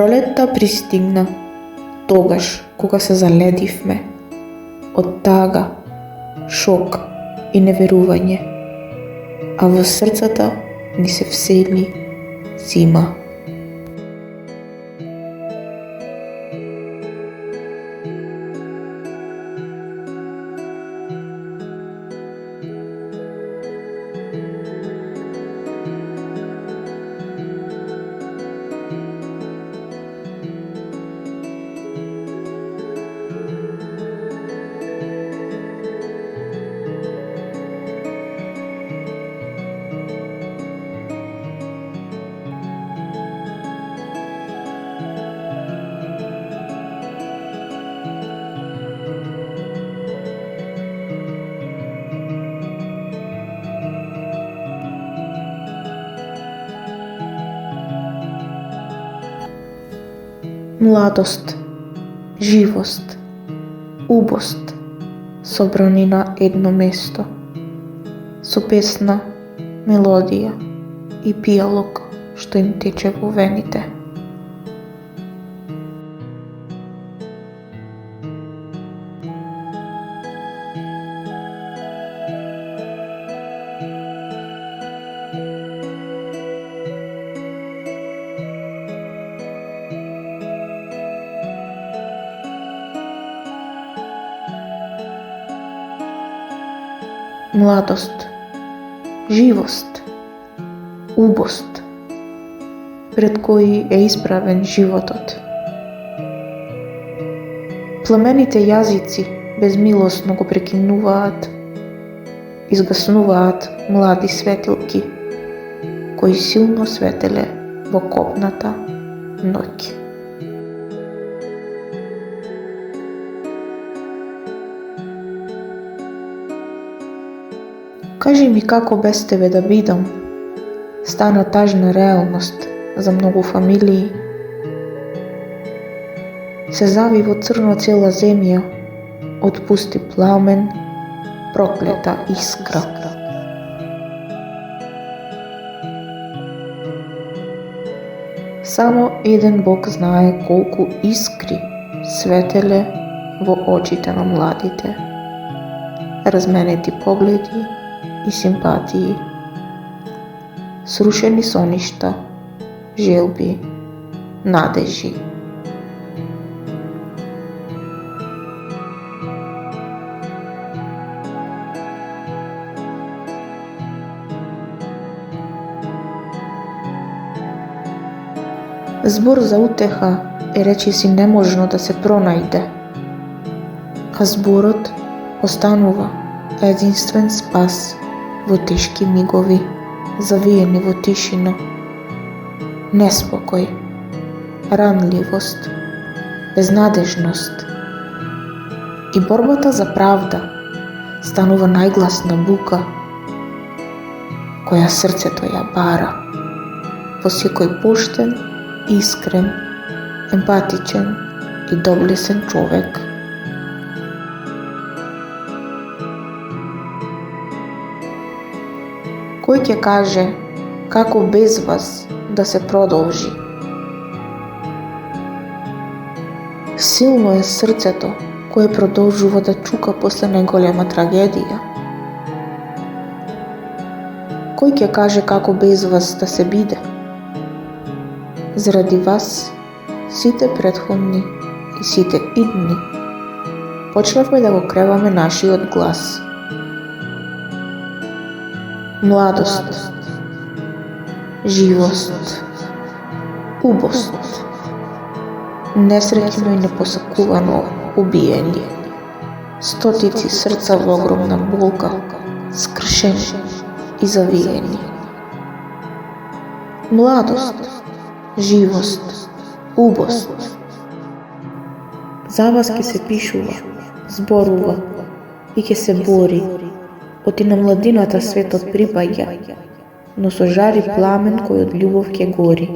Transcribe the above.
Пролетта пристигна, тогаш кога се заледивме од тага, шок и неверување, а во срцата ни се всели зима. Младост, живост, убост собрани на едно место, со песна, мелодија и пијалок што им тече во вените. Младост, живост, убост, пред кои е исправен животот. Пламените јазици безмилосно го прекинуваат, изгаснуваат млади светилки, кои силно светеле во копната ноќ. Кажи ми како без тебе да бидам, стана тажна реалност за многу фамилии. Се зави во црно цела земја, отпусти пламен, проклета искра. Само еден Бог знае колку искри светеле во очите на младите. Разменети погледи и симпатии, срушени соништа, желби, надежи. Збор за утеха е речиси неможно да се пронајде, а зборот останува единствен спас во тешки мигови, завиени во тишина, неспокој, ранливост, безнадежност. И борбата за правда станува најгласна бука, која срцето ја бара во секој поштен, искрен, емпатичен и доблесен човек. Кој ќе каже како без вас да се продолжи? Силно е срцето кое продолжува да чука после најголема трагедија. Кој ќе каже како без вас да се биде? Заради вас, сите претходни и сите идни, почнавме да го креваме нашиот глас. Младост, живост, убост, несреќно и непосакувано убиени, стотици срца во огромна болка, скршени и завиени. Младост, живост, убост. За вас ќе се пишува, зборува и ќе се бори. Оти на младината светот припаѓа, но со жари пламен кој од љубов ќе гори.